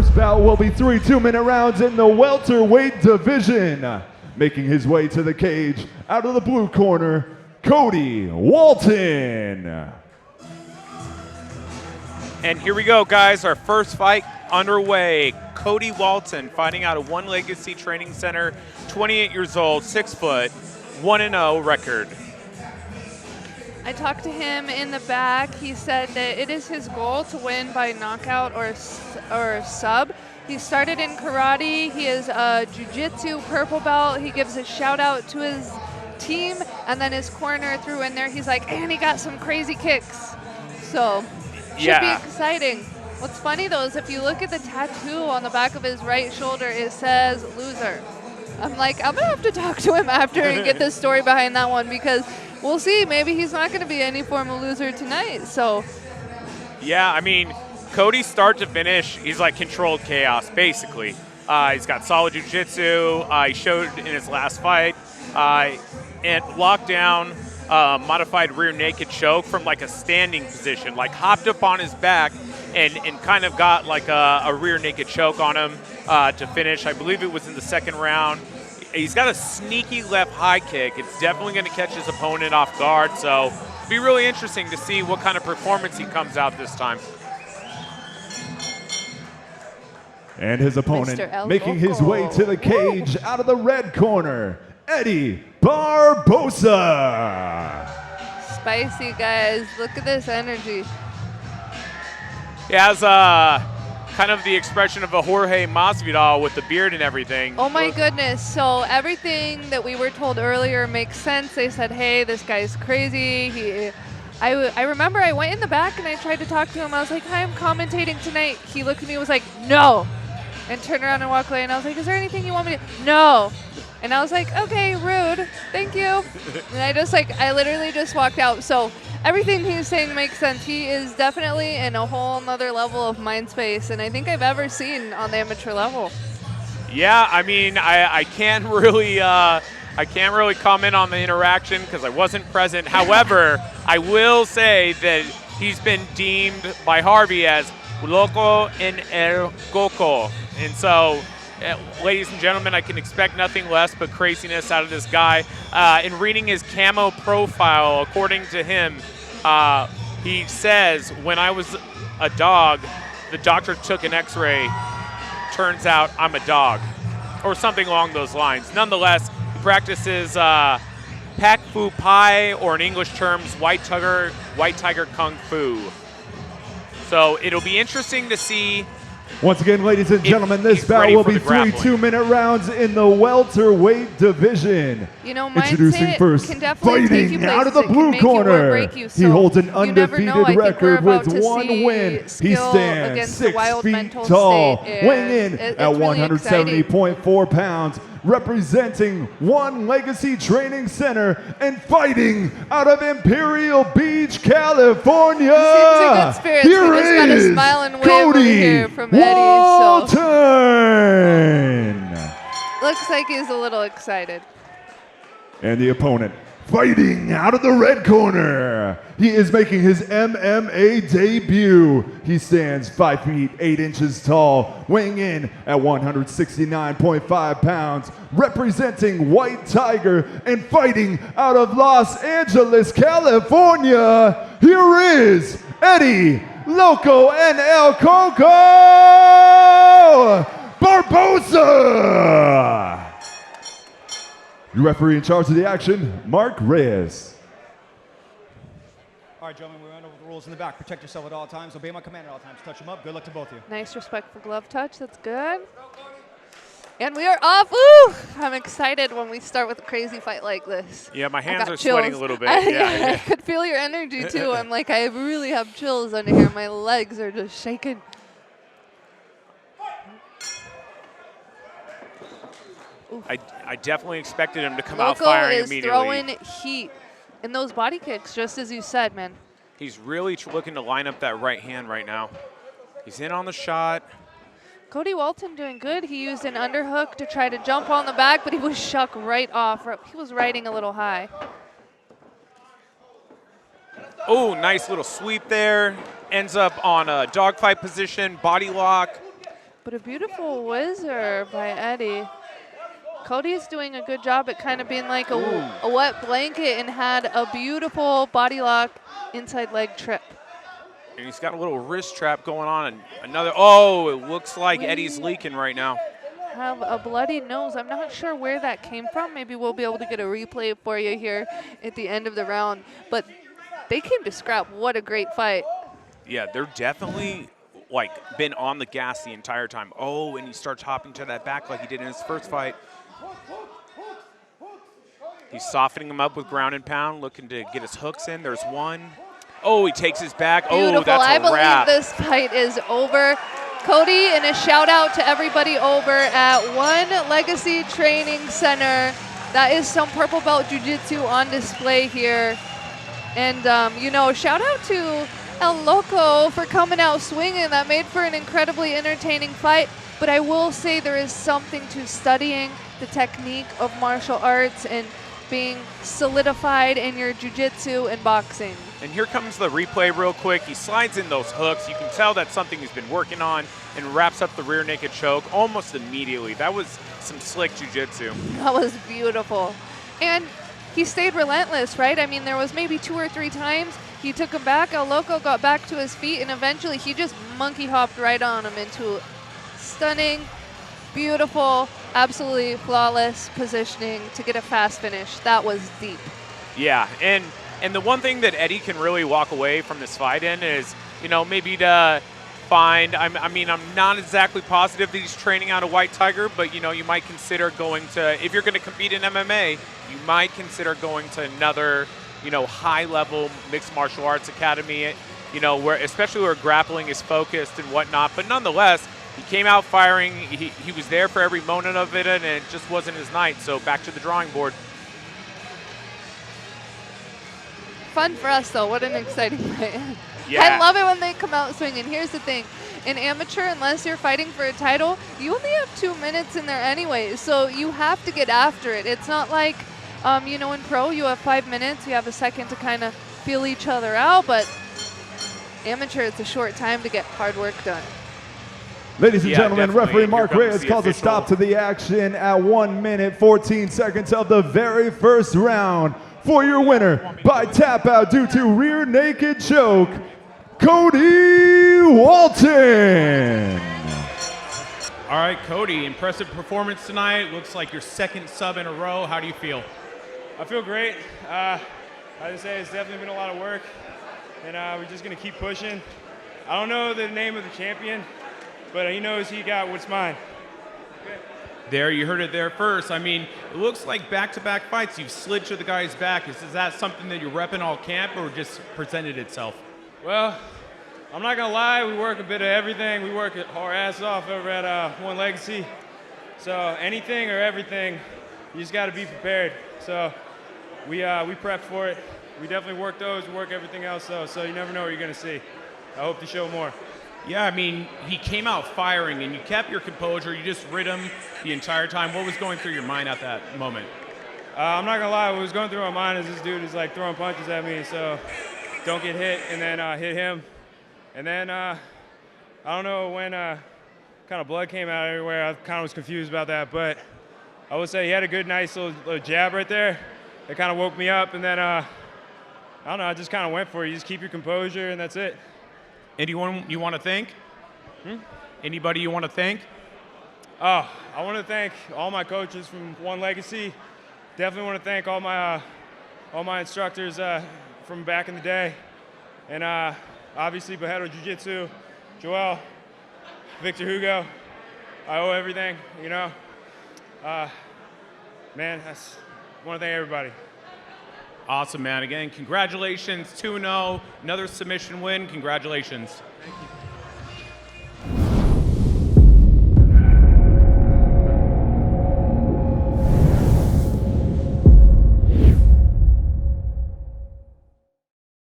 first bout will be 3 2-minute rounds in the welterweight division. Making his way to the cage out of the blue corner, Cody Walton. And here we go, guys. Our first fight underway. Cody Walton fighting out of One Legacy Training Center, 28 years old, 6 foot, 1-0 record. I talked to him in the back. He said that it is his goal to win by knockout or sub. He started in karate. He is a jiu-jitsu purple belt. He gives a shout out to his team, and then his corner threw in there. He's like, and he got some crazy kicks. So, should be exciting. What's funny though is if you look at the tattoo on the back of his right shoulder, it says loser. I'm like, I'm gonna have to talk to him after and get the story behind that one, because we'll see. Maybe he's not going to be any form of loser tonight. So, yeah, I mean, Cody start to finish, he's like controlled chaos, basically. He's got solid jiu-jitsu. He showed in his last fight. And lockdown, modified rear naked choke from like a standing position, like hopped up on his back and kind of got like a rear naked choke on him to finish. I believe it was in the second round. He's got a sneaky left high kick. It's definitely going to catch his opponent off guard. So it'll be really interesting to see what kind of performance he comes out this time. And his opponent making his way to the cage out of the red corner, Eddie Barbosa. Spicy, guys. Look at this energy. He has kind of the expression of a Jorge Masvidal with the beard and everything. Oh my goodness. So everything that we were told earlier makes sense. They said, hey, this guy's crazy. I remember I went in the back and I tried to talk to him. I was like, hi, I'm commentating tonight. He looked at me and was like, no. And turned around and walked away. And I was like, is there anything you want me to? No. And I was like, okay, rude. Thank you. And I literally just walked out. So everything he's saying makes sense. He is definitely in a whole nother level of mind space, and I think I've ever seen on the amateur level. Yeah, I mean, I can't really comment on the interaction because I wasn't present. However, I will say that he's been deemed by Harvey as Loco En El Coco, and so. Ladies and gentlemen, I can expect nothing less but craziness out of this guy. In reading his C.A.M.O profile, according to him, he says, when I was a dog, the doctor took an x-ray. Turns out I'm a dog, or something along those lines. Nonetheless, he practices Pak Fu Pai, or in English terms, White Tiger Kung Fu. So it'll be interesting to see. Once again, ladies and gentlemen, this bout will be 3 2-minute rounds in the welterweight division. You know, introducing first, can definitely fighting out of the blue corner. He holds an undefeated record with 1 win. He stands 6 feet tall, weighing in at 170.4 pounds. Representing One Legacy Training Center and fighting out of Imperial Beach, California. He seems in good spirits. Here we just got a smile and wave over here from Eddie. So. Looks like he's a little excited. And the opponent fighting out of the red corner. He is making his MMA debut. He stands 5 feet 8 inches tall, weighing in at 169.5 pounds, representing White Tiger and fighting out of Los Angeles, California. Here is Eddie Loco En El Coco Barbosa. Your referee in charge of the action, Mark Reyes. All right, gentlemen, we went over the rules in the back. Protect yourself at all times. Obey my command at all times. Touch them up. Good luck to both of you. Nice respectful glove touch. That's good. And we are off. Ooh! I'm excited when we start with a crazy fight like this. Yeah, my hands are chills. sweating a little bit. Yeah. I could feel your energy, too. I'm like, I really have chills under here. My legs are just shaking. I definitely expected him to come out firing immediately. Loco is throwing heat. And those body kicks, just as you said, man. He's really looking to line up that right hand right now. He's in on the shot. Cody Walton doing good. He used an underhook to try to jump on the back, but he was shuck right off. He was riding a little high. Oh, nice little sweep there. Ends up on a dogfight position, body lock. But a beautiful whizzer by Eddie. Cody's doing a good job at kind of being like a wet blanket and had a beautiful body lock inside leg trip. And he's got a little wrist trap going on. And another, oh, it looks like Eddie's leaking right now. Have a bloody nose. I'm not sure where that came from. Maybe we'll be able to get a replay for you here at the end of the round. But they came to scrap. What a great fight. Yeah, they're definitely like been on the gas the entire time. Oh, and he starts hopping to that back like he did in his first fight. He's softening him up with ground and pound, looking to get his hooks in. There's one. Oh, he takes his back. Beautiful. Oh, that's a wrap. I believe this fight is over. Cody, and a shout out to everybody over at One Legacy Training Center. That is some purple belt jiu-jitsu on display here. And, you know, shout out to El Loco for coming out swinging. That made for an incredibly entertaining fight. But I will say there is something to studying the technique of martial arts and being solidified in your jiu-jitsu and boxing. And here comes the replay real quick. He slides in those hooks. You can tell that's something he's been working on, and wraps up the rear naked choke almost immediately. That was some slick jiu-jitsu. That was beautiful. And he stayed relentless, right? I mean, there was maybe 2 or 3 times he took him back. El Loco got back to his feet, and eventually he just monkey hopped right on him into stunning, beautiful, absolutely flawless positioning to get a fast finish. That was deep. Yeah, and the one thing that Eddie can really walk away from this fight in is, you know, maybe to find, I mean, I'm not exactly positive that he's training out of White Tiger, but, you know, you might consider going to, if you're going to compete in MMA, you might consider going to another, you know, high-level mixed martial arts academy, you know, where, especially where grappling is focused and whatnot. But nonetheless, he came out firing. He was there for every moment of it, and it just wasn't his night. So back to the drawing board. Fun for us, though. What an exciting fight. Yeah. I love it when they come out swinging. Here's the thing. In amateur, unless you're fighting for a title, you only have 2 minutes in there anyway, so you have to get after it. It's not like, you know, in pro, you have 5 minutes, you have a second to kind of feel each other out, but amateur, it's a short time to get hard work done. Ladies and gentlemen, definitely. referee Mark Here comes Reyes the calls a official. stop to the action at 1 minute, 14 seconds of the very first round. For your winner by tap out due to rear naked choke, Cody Walton. All right, Cody, impressive performance tonight. Looks like your second sub in a row. How do you feel? I feel great. I just say it's definitely been a lot of work, and we're just gonna keep pushing. I don't know the name of the champion, but he knows he got what's mine. There, you heard it there first. I mean, it looks like back-to-back fights, you've slid to the guy's back. Is that something that you're repping all camp, or just presented itself? Well, I'm not gonna lie, we work a bit of everything. We work our ass off over at One Legacy. So anything or everything, you just gotta be prepared. So we prep for it. We definitely work those, we work everything else though, so you never know what you're gonna see. I hope to show more. Yeah, I mean, he came out firing, and you kept your composure. You just rid him the entire time. What was going through your mind at that moment? I'm not gonna lie, what was going through my mind is this dude is like throwing punches at me, so don't get hit, and then hit him. And then, I don't know when kind of blood came out everywhere. I kind of was confused about that, but I would say he had a good, nice little jab right there. It kind of woke me up, and then, I don't know, I just kind of went for it. You just keep your composure, and that's it. Anyone you want to thank? Anybody you want to thank? Oh, I want to thank all my coaches from One Legacy. Definitely want to thank all my instructors from back in the day, and obviously Baretto Jiu-Jitsu, Joel, Victor Hugo. I owe everything, you know. Man, I want to thank everybody. Awesome, man. Again, congratulations, 2-0, another submission win. Congratulations. Thank you.